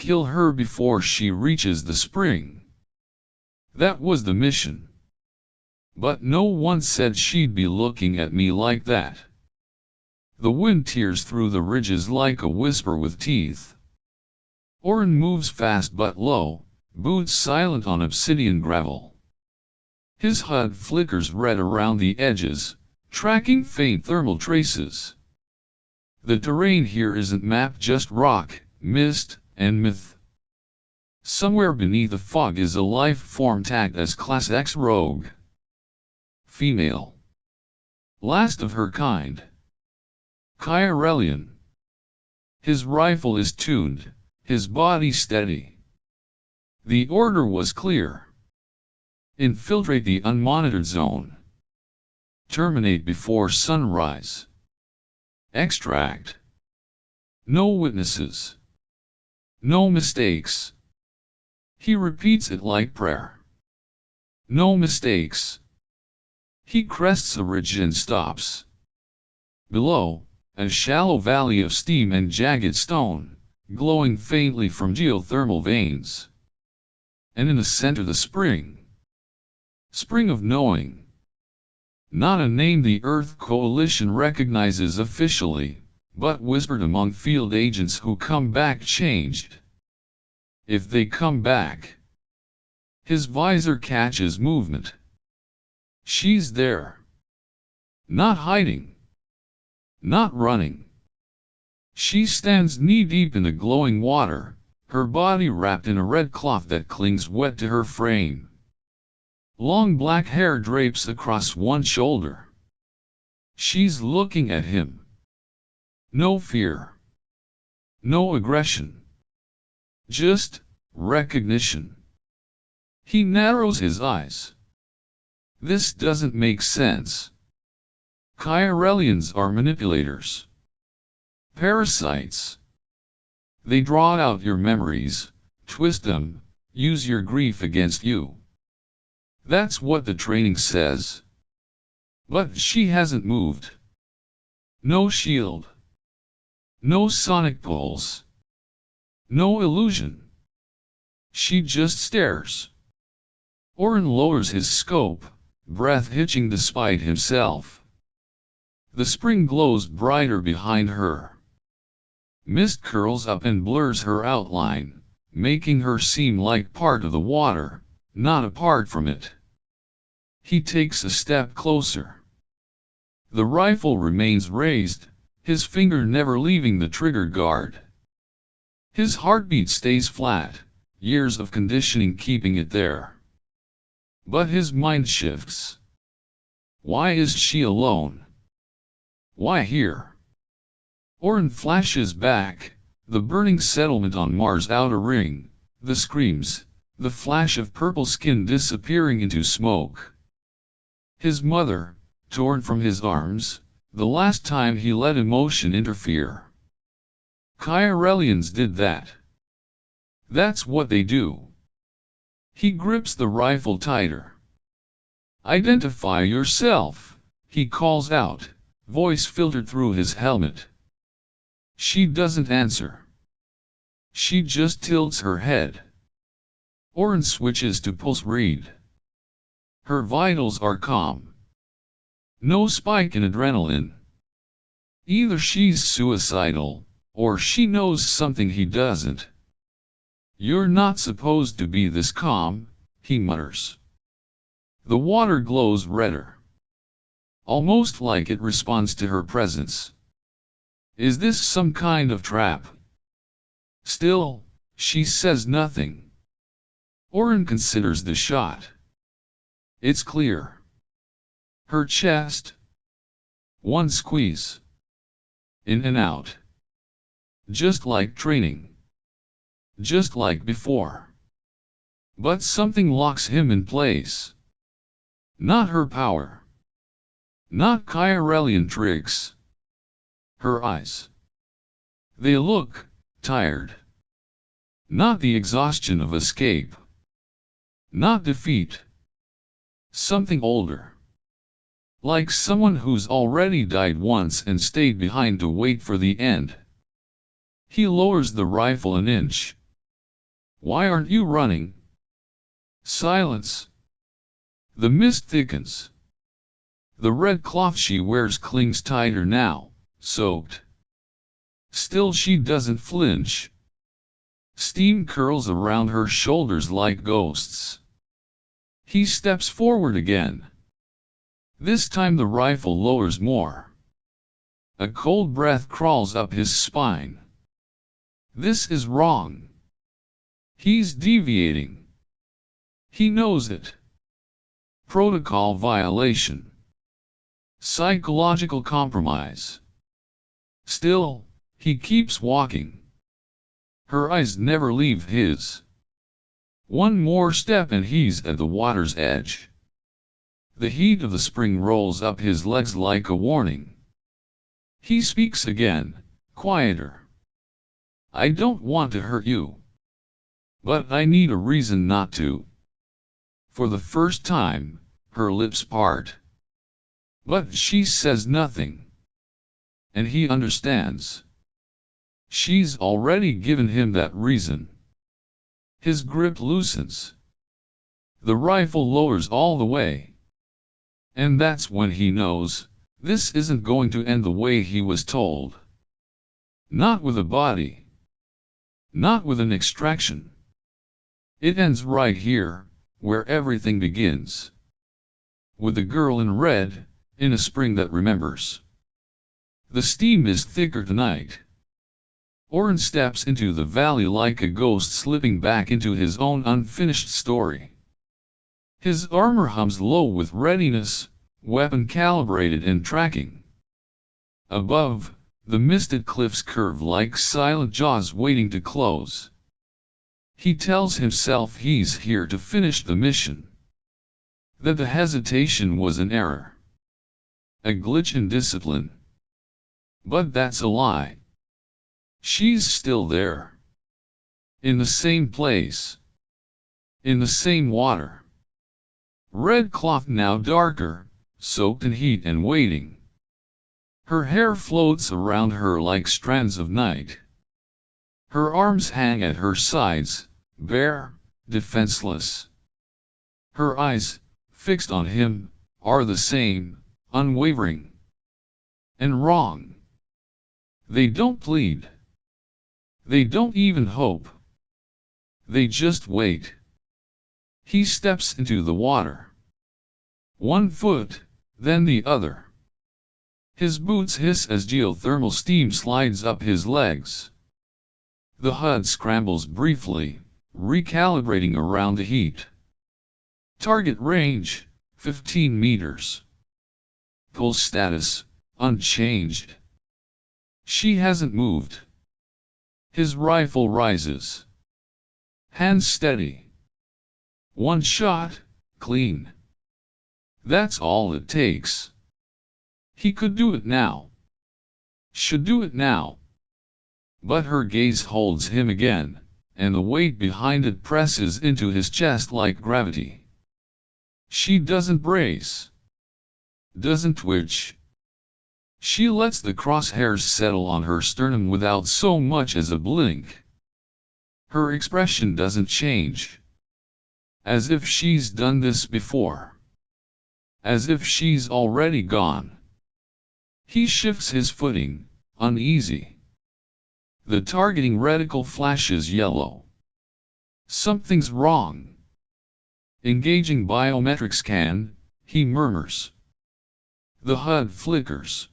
kill her before she reaches the spring. That was the mission. But no one said she'd be looking at me like that. The wind tears through the ridges like a whisper with teeth. Auren moves fast but low, boots silent on obsidian gravel. His HUD flickers red around the edges, tracking faint thermal traces. The terrain here isn't mapped, just rock, mist, and myth. Somewhere beneath the fog is a life form tagged as Class X rogue. Female. Last of her kind. Chiralian. His rifle is tuned, his body steady. The order was clear. Infiltrate the unmonitored zone. Terminate before sunrise. Extract. No witnesses. No mistakes. He repeats it like prayer. No mistakes. He crests a ridge and stops. Below, a shallow valley of steam and jagged stone, glowing faintly from geothermal veins. And in the center the spring. Spring of knowing. Not a name the Earth Coalition recognizes officially, but whispered among field agents who come back changed. If they come back. His visor catches movement. She's there. Not hiding. Not running. She stands knee-deep in the glowing water, her body wrapped in a red cloth that clings wet to her frame. Long black hair drapes across one shoulder. She's looking at him. No fear. No aggression. Just recognition. He narrows his eyes. This doesn't make sense. Chiralians are manipulators. Parasites. They draw out your memories, twist them, use your grief against you. That's what the training says. But she hasn't moved. No shield. No sonic pulse. No illusion. She just stares. Auren lowers his scope, breath hitching despite himself. The spring glows brighter behind her. Mist curls up and blurs her outline, making her seem like part of the water, not apart from it. He takes a step closer. The rifle remains raised, his finger never leaving the trigger guard. His heartbeat stays flat, years of conditioning keeping it there. But his mind shifts. Why is she alone? Why here? Auren flashes back, the burning settlement on Mars' outer ring, the screams, the flash of purple skin disappearing into smoke. His mother, torn from his arms, the last time he let emotion interfere. Chiralians did that. That's what they do. He grips the rifle tighter. Identify yourself, he calls out, voice filtered through his helmet. She doesn't answer. She just tilts her head. Auren switches to pulse read. Her vitals are calm. No spike in adrenaline. Either she's suicidal, or she knows something he doesn't. You're not supposed to be this calm, he mutters. The water glows redder. Almost like it responds to her presence. Is this some kind of trap? Still, she says nothing. Auren considers the shot. It's clear. Her chest. One squeeze. In and out. Just like training. Just like before. But something locks him in place. Not her power. Not Chiralian tricks. Her eyes. They look tired. Not the exhaustion of escape. Not defeat. Something older. Like someone who's already died once and stayed behind to wait for the end. He lowers the rifle an inch. Why aren't you running? Silence. The mist thickens. The red cloth she wears clings tighter now, soaked. Still she doesn't flinch. Steam curls around her shoulders like ghosts. He steps forward again. This time the rifle lowers more. A cold breath crawls up his spine. This is wrong. He's deviating. He knows it. Protocol violation. Psychological compromise. Still, he keeps walking. Her eyes never leave his. One more step and he's at the water's edge. The heat of the spring rolls up his legs like a warning. He speaks again, quieter. I don't want to hurt you. But I need a reason not to. For the first time, her lips part. But she says nothing. And he understands. She's already given him that reason. His grip loosens. The rifle lowers all the way. And that's when he knows, this isn't going to end the way he was told. Not with a body. Not with an extraction. It ends right here, where everything begins. With the girl in red, in a spring that remembers. The steam is thicker tonight. Auren steps into the valley like a ghost slipping back into his own unfinished story. His armor hums low with readiness, weapon calibrated and tracking. Above, the misted cliffs curve like silent jaws waiting to close. He tells himself he's here to finish the mission. That the hesitation was an error. A glitch in discipline. But that's a lie. She's still there. In the same place. In the same water. Red cloth now darker, soaked in heat and waiting. Her hair floats around her like strands of night. Her arms hang at her sides, bare, defenseless. Her eyes, fixed on him, are the same, unwavering. And wrong. They don't plead. They don't even hope. They just wait. He steps into the water. One foot, then the other. His boots hiss as geothermal steam slides up his legs. The HUD scrambles briefly, recalibrating around the heat. Target range, 15 meters. Pulse status, unchanged. She hasn't moved. His rifle rises. Hands steady. One shot, clean. That's all it takes. He could do it now. Should do it now. But her gaze holds him again, and the weight behind it presses into his chest like gravity. She doesn't brace. Doesn't twitch. She lets the crosshairs settle on her sternum without so much as a blink. Her expression doesn't change. As if she's done this before. As if she's already gone. He shifts his footing, uneasy. The targeting reticle flashes yellow. Something's wrong. Engaging biometric scan, he murmurs. The HUD flickers.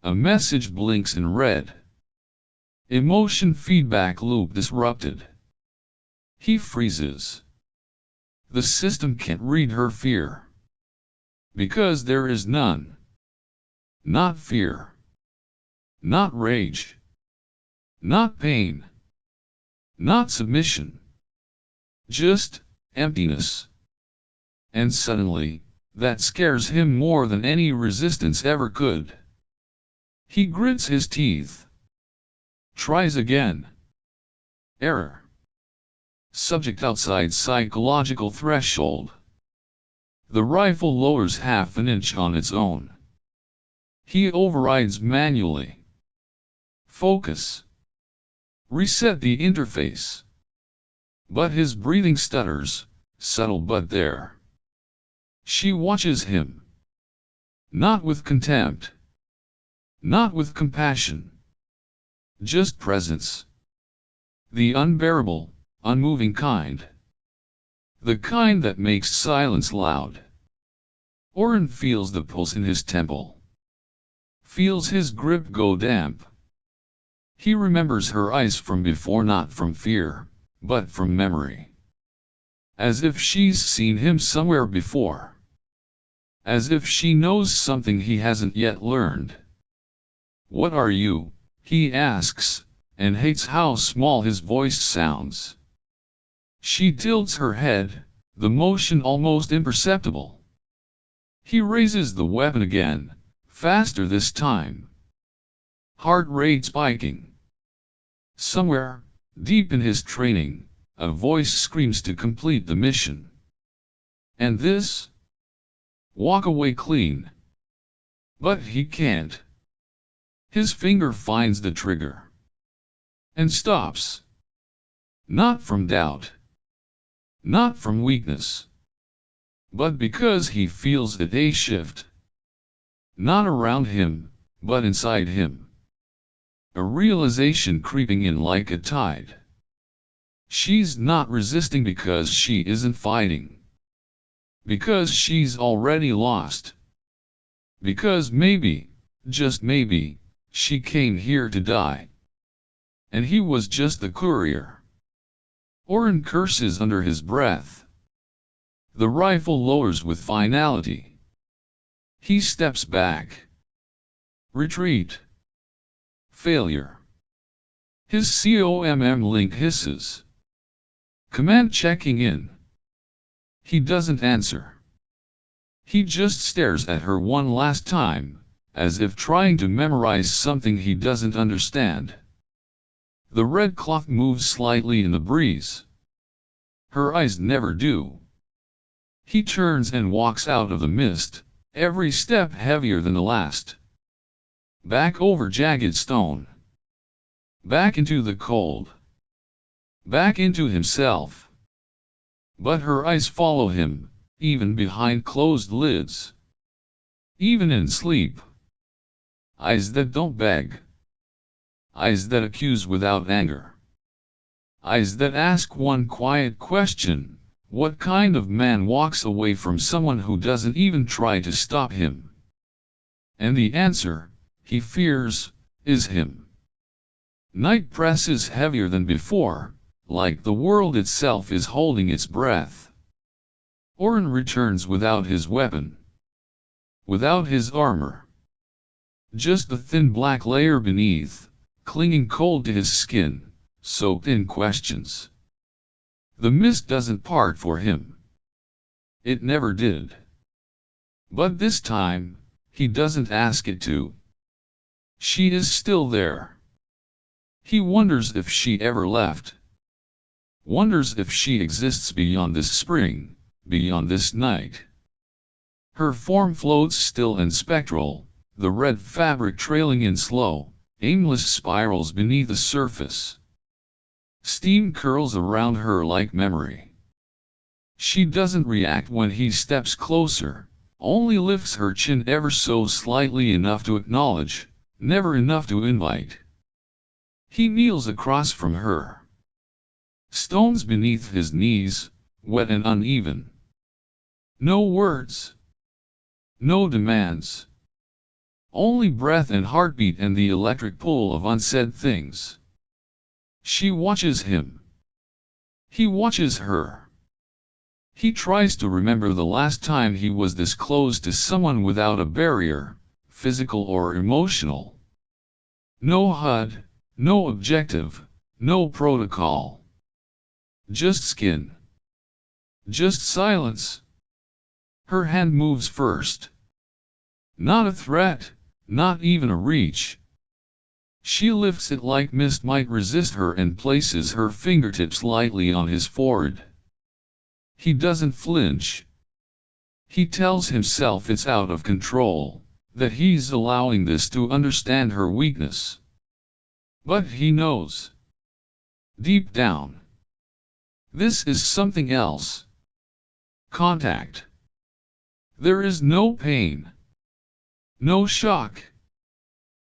A message blinks in red. Emotion feedback loop disrupted. He freezes. The system can't read her fear. Because there is none. Not fear. Not rage. Not pain. Not submission. Just emptiness. And suddenly, that scares him more than any resistance ever could. He grits his teeth. Tries again. Error. Subject outside psychological threshold. The rifle lowers half an inch on its own. He overrides manually. Focus. Reset the interface. But his breathing stutters, subtle but there. She watches him. Not with contempt. Not with compassion. Just presence. The unbearable, unmoving kind. The kind that makes silence loud. Auren feels the pulse in his temple. Feels his grip go damp. He remembers her eyes from before, not from fear, but from memory. As if she's seen him somewhere before. As if she knows something he hasn't yet learned. "What are you?" he asks, and hates how small his voice sounds. She tilts her head, the motion almost imperceptible. He raises the weapon again, faster this time. Heart rate spiking. Somewhere, deep in his training, a voice screams to complete the mission. And this? Walk away clean. But he can't. His finger finds the trigger. And stops. Not from doubt. Not from weakness. But because he feels a day shift. Not around him, but inside him. A realization creeping in like a tide. She's not resisting because she isn't fighting. Because she's already lost. Because maybe, just maybe, she came here to die. And he was just the courier. Auren curses under his breath. The rifle lowers with finality. He steps back. Retreat. Failure. His COMM link hisses. Command checking in. He doesn't answer. He just stares at her one last time, as if trying to memorize something he doesn't understand. The red cloth moves slightly in the breeze. Her eyes never do. He turns and walks out of the mist, every step heavier than the last. Back over jagged stone. Back into the cold. Back into himself. But her eyes follow him, even behind closed lids. Even in sleep. Eyes that don't beg. Eyes that accuse without anger. Eyes that ask one quiet question: what kind of man walks away from someone who doesn't even try to stop him? And the answer, he fears, is him. Night presses heavier than before, like the world itself is holding its breath. Auren returns without his weapon. Without his armor. Just the thin black layer beneath, clinging cold to his skin, soaked in questions. The mist doesn't part for him. It never did. But this time, he doesn't ask it to. She is still there. He wonders if she ever left. Wonders if she exists beyond this spring, beyond this night. Her form floats still and spectral, the red fabric trailing in slow, aimless spirals beneath the surface. Steam curls around her like memory. She doesn't react when he steps closer, only lifts her chin ever so slightly, enough to acknowledge, never enough to invite. He kneels across from her. Stones beneath his knees, wet and uneven. No words. No demands. Only breath and heartbeat and the electric pull of unsaid things. She watches him. He watches her. He tries to remember the last time he was this close to someone without a barrier, physical or emotional. No HUD, no objective, no protocol. Just skin. Just silence. Her hand moves first. Not a threat, not even a reach. She lifts it like mist might resist her and places her fingertips lightly on his forehead. He doesn't flinch. He tells himself it's out of control, that he's allowing this to understand her weakness. But he knows. Deep down. This is something else. Contact. There is no pain. No shock.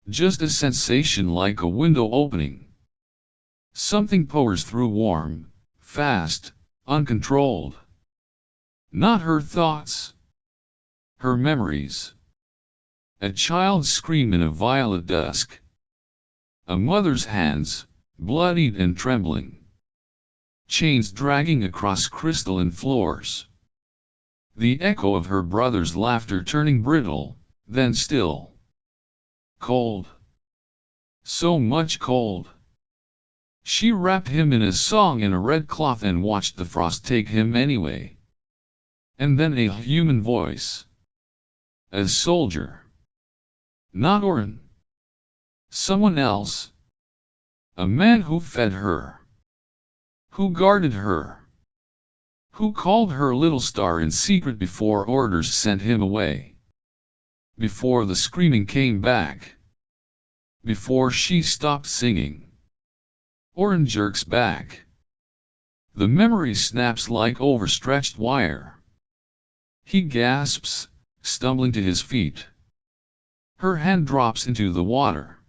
Just a sensation like a window opening. Something pours through warm, fast, uncontrolled. Not her thoughts. Her memories. A child's scream in a violet dusk. A mother's hands, bloodied and trembling. Chains dragging across crystalline floors. The echo of her brother's laughter turning brittle, then still. Cold. So much cold. She wrapped him in a song in a red cloth and watched the frost take him anyway. And then a human voice. A soldier. Not Auren. Someone else. A man who fed her. Who guarded her. Who called her little star in secret before orders sent him away. Before the screaming came back. Before she stopped singing. Auren jerks back. The memory snaps like overstretched wire. He gasps, stumbling to his feet. Her hand drops into the water.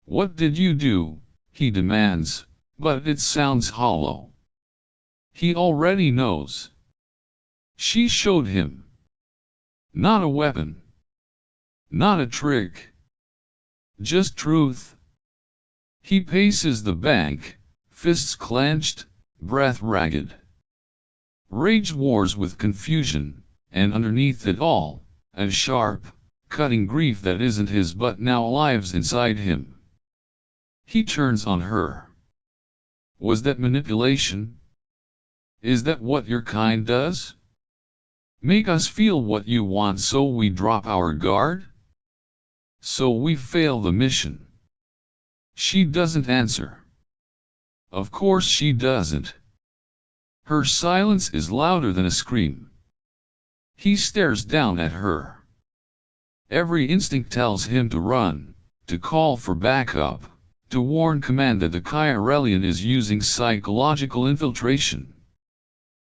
What did you do? He demands, but it sounds hollow. He already knows. She showed him. Not a weapon. Not a trick. Just truth. He paces the bank, fists clenched, breath ragged. Rage wars with confusion, and underneath it all, a sharp, cutting grief that isn't his but now lives inside him. He turns on her. Was that manipulation? Is that what your kind does? Make us feel what you want so we drop our guard? So we fail the mission. She doesn't answer. Of course she doesn't. Her silence is louder than a scream. He stares down at her. Every instinct tells him to run, to call for backup, to warn command that the Kyrelian is using psychological infiltration.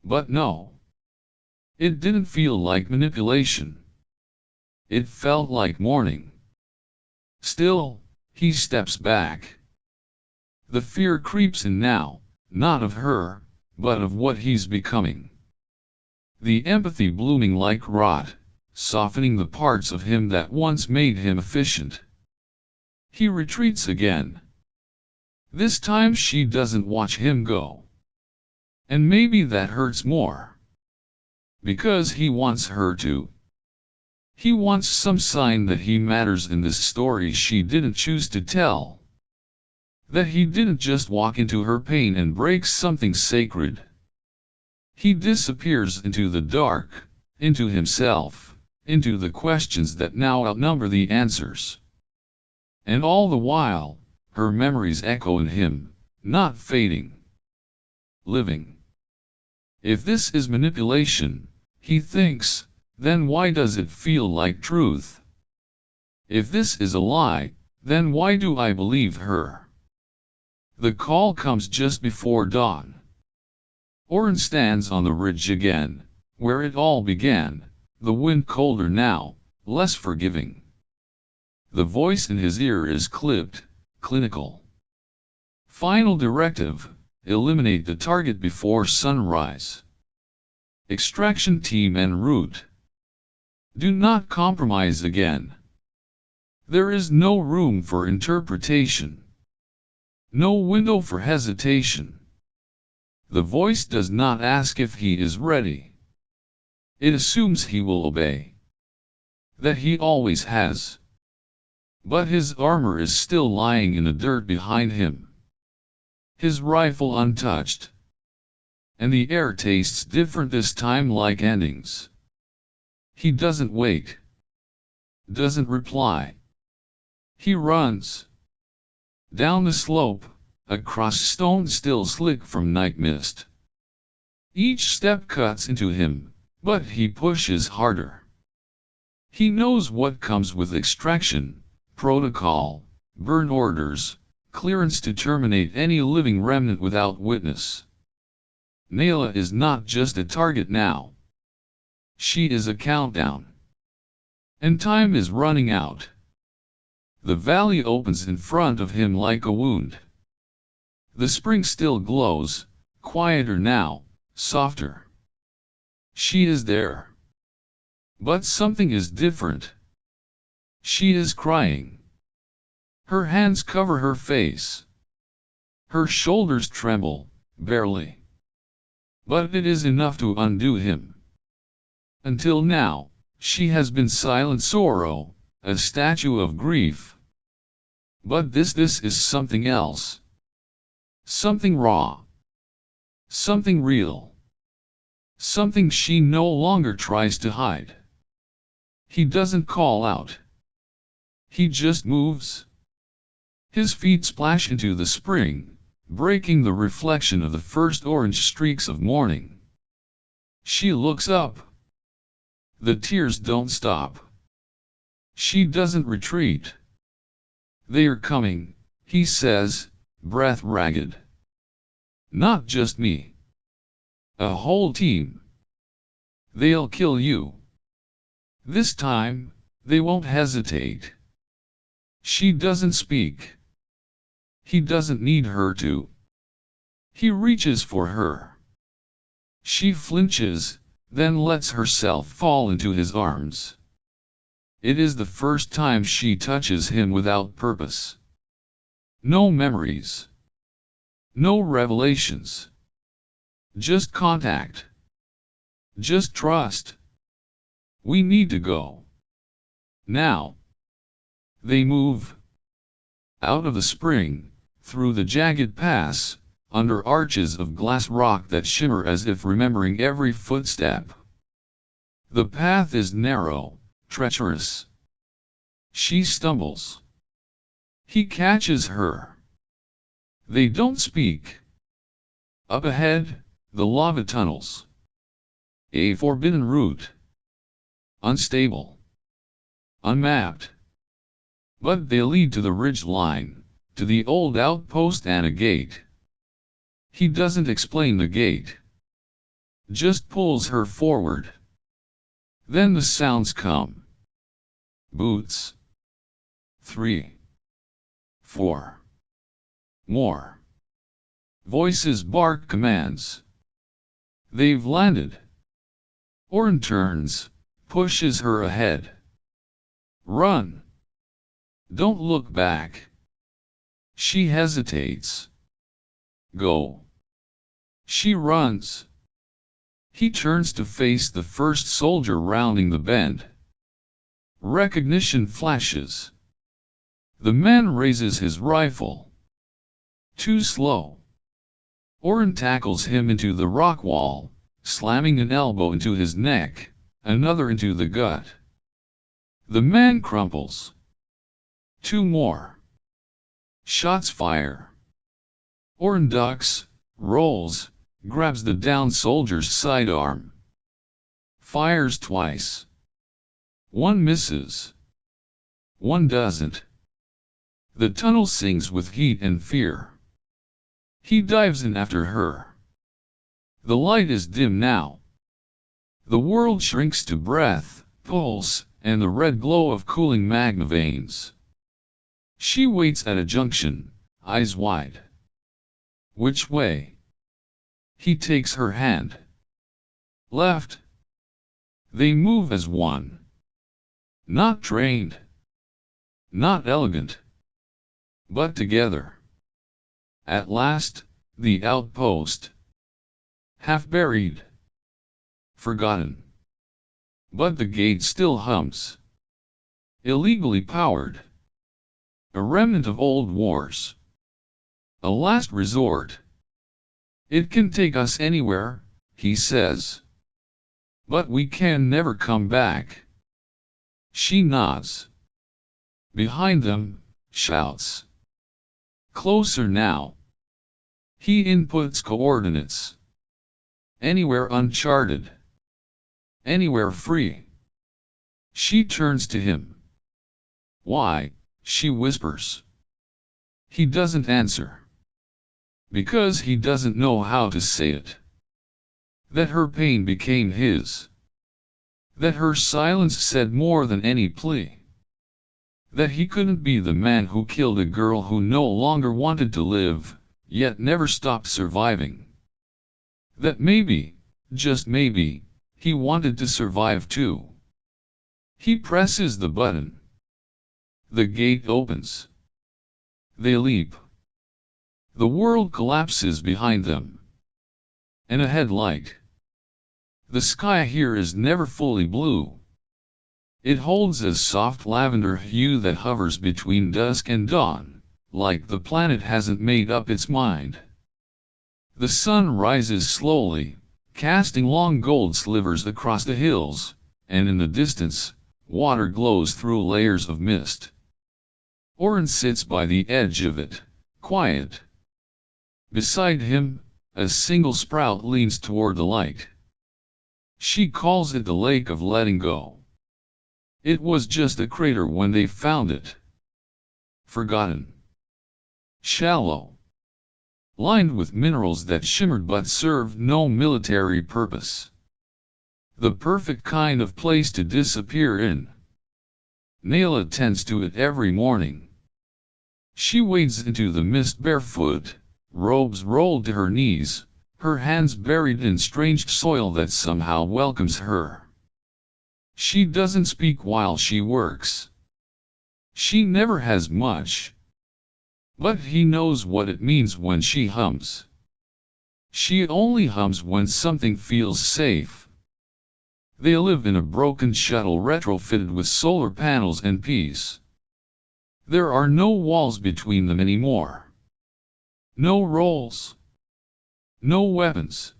But no. It didn't feel like manipulation. It felt like mourning. Still, he steps back. The fear creeps in now, not of her, but of what he's becoming. The empathy blooming like rot, softening the parts of him that once made him efficient. He retreats again. This time she doesn't watch him go. And maybe that hurts more. Because he wants her to. He wants some sign that he matters in this story she didn't choose to tell. That he didn't just walk into her pain and break something sacred. He disappears into the dark, into himself, into the questions that now outnumber the answers. And all the while, her memories echo in him, not fading. Living. If this is manipulation, he thinks, then why does it feel like truth? If this is a lie, then why do I believe her? The call comes just before dawn. Auren stands on the ridge again, where it all began, the wind colder now, less forgiving. The voice in his ear is clipped, clinical. Final directive, eliminate the target before sunrise. Extraction team en route. Do not compromise again. There is no room for interpretation. No window for hesitation. The voice does not ask if he is ready. It assumes he will obey. That he always has. But his armor is still lying in the dirt behind him. His rifle untouched. And the air tastes different this time, like endings. He doesn't wait. Doesn't reply. He runs. Down the slope, across stone still slick from night mist. Each step cuts into him, but he pushes harder. He knows what comes with extraction, protocol, burn orders, clearance to terminate any living remnant without witness. Naela is not just a target now. She is a countdown. And time is running out. The valley opens in front of him like a wound. The spring still glows, quieter now, softer. She is there. But something is different. She is crying. Her hands cover her face. Her shoulders tremble, barely. But it is enough to undo him. Until now, she has been silent sorrow, a statue of grief. But this is something else. Something raw. Something real. Something she no longer tries to hide. He doesn't call out. He just moves. His feet splash into the spring, breaking the reflection of the first orange streaks of morning. She looks up. The tears don't stop. She doesn't retreat. They are coming, he says, breath ragged. Not just me. A whole team. They'll kill you. This time, they won't hesitate. She doesn't speak. He doesn't need her to. He reaches for her. She flinches, then lets herself fall into his arms. It is the first time she touches him without purpose. No memories. No revelations. Just contact. Just trust. We need to go. Now. They move. Out of the spring, through the jagged pass, under arches of glass rock that shimmer as if remembering every footstep. The path is narrow, treacherous. She stumbles. He catches her. They don't speak. Up ahead, the lava tunnels. A forbidden route. Unstable. Unmapped. But they lead to the ridge line, to the old outpost and a gate. He doesn't explain the gate. Just pulls her forward. Then the sounds come. Boots. 3. 4. More. Voices bark commands. They've landed. Auren turns, pushes her ahead. Run. Don't look back. She hesitates. Go. She runs. He turns to face the first soldier rounding the bend. Recognition flashes. The man raises his rifle. Too slow. Auren tackles him into the rock wall, slamming an elbow into his neck, another into the gut. The man crumples. 2 more. Shots fire. Auren ducks, rolls, grabs the downed soldier's sidearm. Fires twice. One misses. One doesn't. The tunnel sings with heat and fear. He dives in after her. The light is dim now. The world shrinks to breath, pulse, and the red glow of cooling magma veins. She waits at a junction, eyes wide. Which way? He takes her hand. Left. They move as one. Not trained. Not elegant. But together. At last, the outpost. Half buried. Forgotten. But the gate still hums. Illegally powered. A remnant of old wars. A last resort. It can take us anywhere, he says. But we can never come back. She nods. Behind them, shouts. Closer now. He inputs coordinates. Anywhere uncharted. Anywhere free. She turns to him. Why? She whispers. He doesn't answer. Because he doesn't know how to say it. That her pain became his. That her silence said more than any plea. That he couldn't be the man who killed a girl who no longer wanted to live, yet never stopped surviving. That maybe, just maybe, he wanted to survive too. He presses the button. The gate opens. They leap. The world collapses behind them. And a headlight. The sky here is never fully blue. It holds a soft lavender hue that hovers between dusk and dawn, like the planet hasn't made up its mind. The sun rises slowly, casting long gold slivers across the hills, and in the distance, water glows through layers of mist. Auren sits by the edge of it, quiet. Beside him, a single sprout leans toward the light. She calls it the lake of letting go. It was just a crater when they found it. Forgotten. Shallow. Lined with minerals that shimmered but served no military purpose. The perfect kind of place to disappear in. Naela tends to it every morning. She wades into the mist barefoot, robes rolled to her knees, her hands buried in strange soil that somehow welcomes her. She doesn't speak while she works. She never has much. But he knows what it means when she hums. She only hums when something feels safe. They live in a broken shuttle retrofitted with solar panels and peace. There are no walls between them anymore. No roles. No weapons.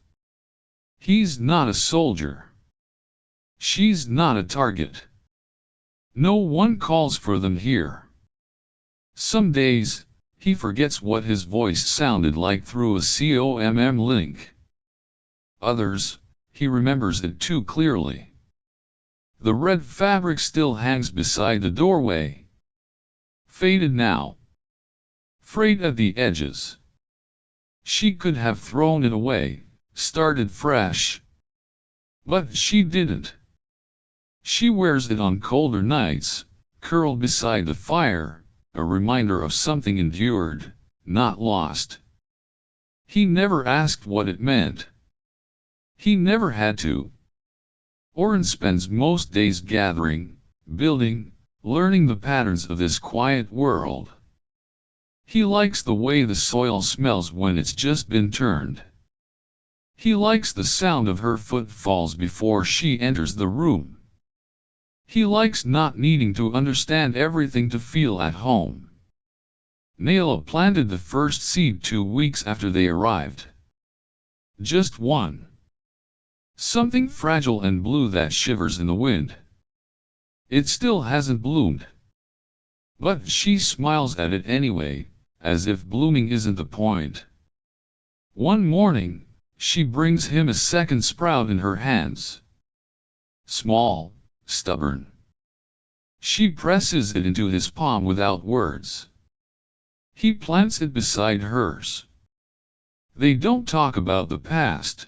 He's not a soldier. She's not a target. No one calls for them here. Some days, he forgets what his voice sounded like through a COMM link. Others, he remembers it too clearly. The red fabric still hangs beside the doorway. Faded now. Frayed at the edges. She could have thrown it away, started fresh. But she didn't. She wears it on colder nights, curled beside the fire, a reminder of something endured, not lost. He never asked what it meant. He never had to. Auren spends most days gathering, building, learning the patterns of this quiet world. He likes the way the soil smells when it's just been turned. He likes the sound of her footfalls before she enters the room. He likes not needing to understand everything to feel at home. Naela planted the first seed 2 weeks after they arrived. Just one. Something fragile and blue that shivers in the wind. It still hasn't bloomed. But she smiles at it anyway, as if blooming isn't the point. One morning, she brings him a second sprout in her hands. Small, stubborn. She presses it into his palm without words. He plants it beside hers. They don't talk about the past.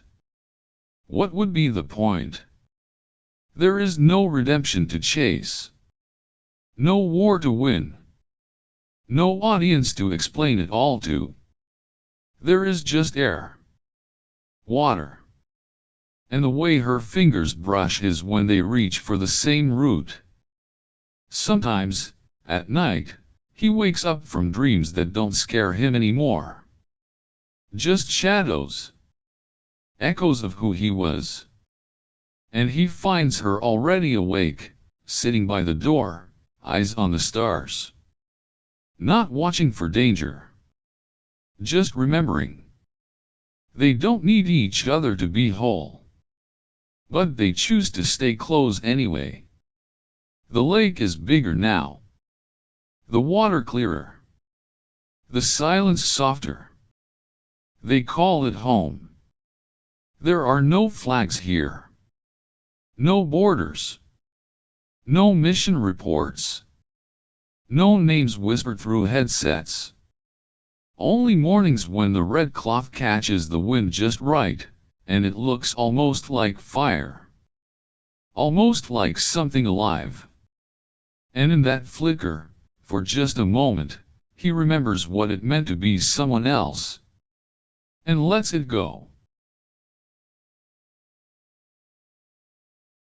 What would be the point? There is no redemption to chase. No war to win. No audience to explain it all to. There is just air. Water. And the way her fingers brush his when they reach for the same root. Sometimes, at night, he wakes up from dreams that don't scare him anymore. Just shadows. Echoes of who he was. And he finds her already awake, sitting by the door, eyes on the stars. Not watching for danger. Just remembering. They don't need each other to be whole. But they choose to stay close anyway. The lake is bigger now. The water clearer. The silence softer. They call it home. There are no flags here. No borders. No mission reports. No names whispered through headsets. Only mornings when the red cloth catches the wind just right, and it looks almost like fire. Almost like something alive. And in that flicker, for just a moment, he remembers what it meant to be someone else. And lets it go.